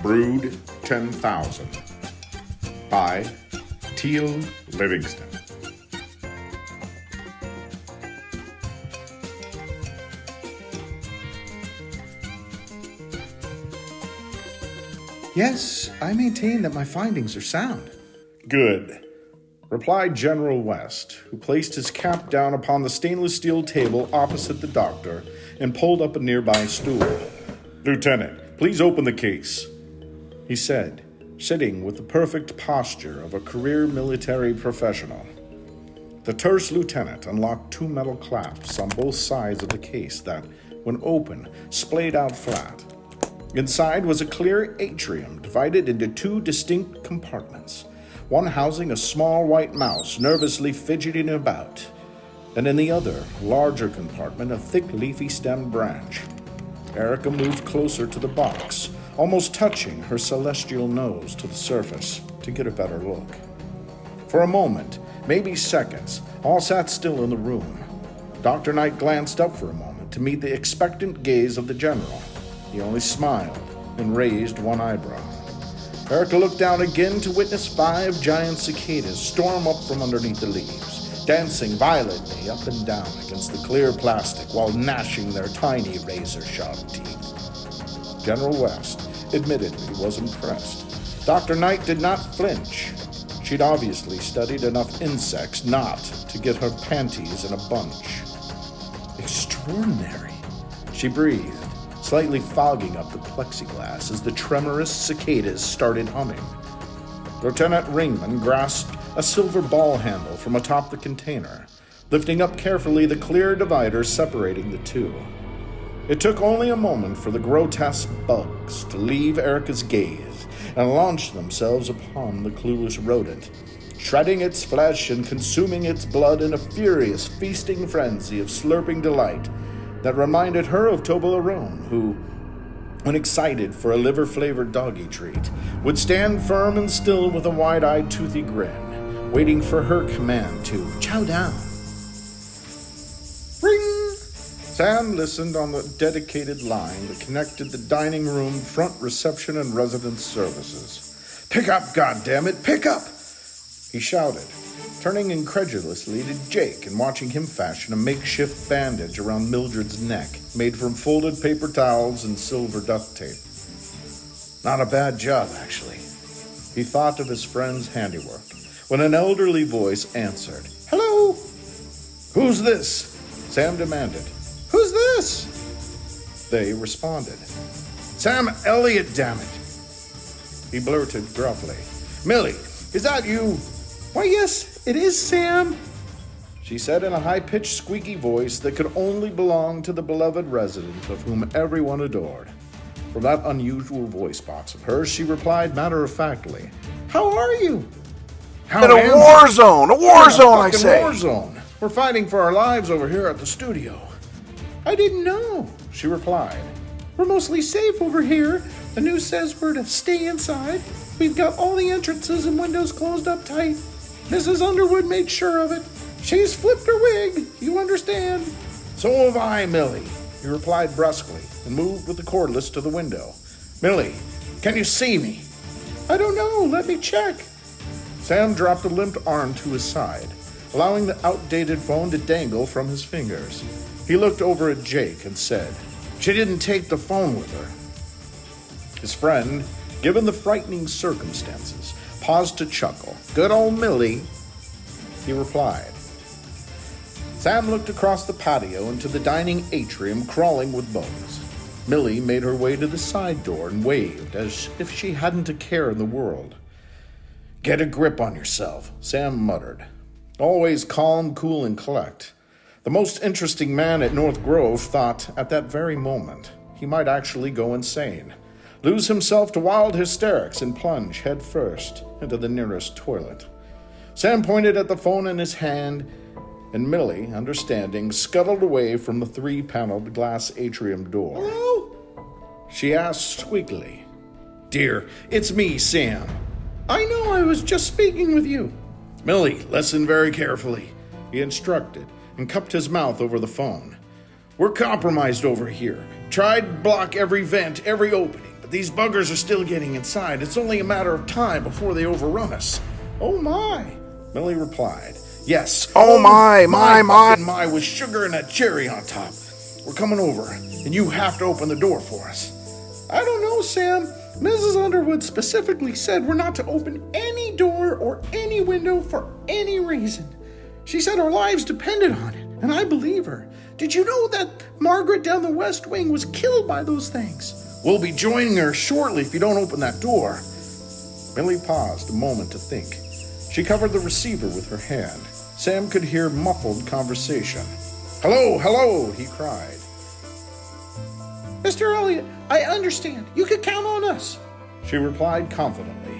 Brood 10,000 by Teal Livingston. Yes, I maintain that my findings are sound. Good, replied General West, who placed his cap down upon the stainless steel table opposite the doctor and pulled up a nearby stool. Lieutenant, please open the case, he said, sitting with the perfect posture of a career military professional. The terse lieutenant unlocked two metal clasps on both sides of the case that, when open, splayed out flat. Inside was a clear atrium divided into two distinct compartments, one housing a small white mouse nervously fidgeting about, and in the other, larger compartment, a thick leafy stem branch. Erica moved closer to the box, almost touching her celestial nose to the surface to get a better look. For a moment, maybe seconds, all sat still in the room. Dr. Knight glanced up for a moment to meet the expectant gaze of the general. He only smiled and raised one eyebrow. Erica looked down again to witness 5 giant cicadas storm up from underneath the leaves, dancing violently up and down against the clear plastic while gnashing their tiny razor-sharp teeth. General West admittedly was impressed. Dr. Knight did not flinch. She'd obviously studied enough insects not to get her panties in a bunch. Extraordinary, she breathed, slightly fogging up the plexiglass as the tremorous cicadas started humming. Lieutenant Ringman grasped a silver ball handle from atop the container, lifting up carefully the clear divider separating the two. It took only a moment for the grotesque bugs to leave Erica's gaze and launch themselves upon the clueless rodent, shredding its flesh and consuming its blood in a furious feasting frenzy of slurping delight that reminded her of Toblerone, who, when excited for a liver-flavored doggy treat, would stand firm and still with a wide-eyed, toothy grin, waiting for her command to chow down. Ring! Sam listened on the dedicated line that connected the dining room, front reception, and residence services. Pick up, goddammit, pick up! He shouted, turning incredulously to Jake and watching him fashion a makeshift bandage around Mildred's neck, made from folded paper towels and silver duct tape. Not a bad job, actually. He thought of his friend's handiwork, when an elderly voice answered. Hello? Who's this? Sam demanded. Who's this? They responded. Sam Elliott, damn it. He blurted gruffly. Millie, is that you? Why, yes, it is, Sam, she said in a high-pitched, squeaky voice that could only belong to the beloved resident of whom everyone adored. From that unusual voice box of hers, she replied matter-of-factly, How are you? In a war zone, I say. War zone. We're fighting for our lives over here at the studio. I didn't know, she replied. We're mostly safe over here. The news says we're to stay inside. We've got all the entrances and windows closed up tight. Mrs. Underwood made sure of it. She's flipped her wig, you understand. So have I, Millie, he replied brusquely and moved with the cordless to the window. Millie, can you see me? I don't know, let me check. Sam dropped a limp arm to his side, allowing the outdated phone to dangle from his fingers. He looked over at Jake and said, She didn't take the phone with her. His friend, given the frightening circumstances, paused to chuckle. Good old Millie, he replied. Sam looked across the patio into the dining atrium crawling with bugs. Millie made her way to the side door and waved as if she hadn't a care in the world. Get a grip on yourself, Sam muttered. Always calm, cool, and collect. The most interesting man at North Grove thought at that very moment he might actually go insane, lose himself to wild hysterics and plunge head first into the nearest toilet. Sam pointed at the phone in his hand, and Millie, understanding, scuttled away from the 3-paneled glass atrium door. Hello? She asked squeakily. Dear, it's me, Sam. I know, I was just speaking with you. Millie, listen very carefully, he instructed, and cupped his mouth over the phone. We're compromised over here. Tried to block every vent, every opening, but these buggers are still getting inside. It's only a matter of time before they overrun us. Oh my, Millie replied. Yes. Oh my. Fucking my with sugar and a cherry on top. We're coming over, and you have to open the door for us. I don't know, Sam. Mrs. Underwood specifically said we're not to open any door or any window for any reason. She said our lives depended on it, and I believe her. Did you know that Margaret down the West Wing was killed by those things? We'll be joining her shortly if you don't open that door. Millie paused a moment to think. She covered the receiver with her hand. Sam could hear muffled conversation. Hello, hello, he cried. Mr. Elliot, I understand. You can count on us, she replied confidently.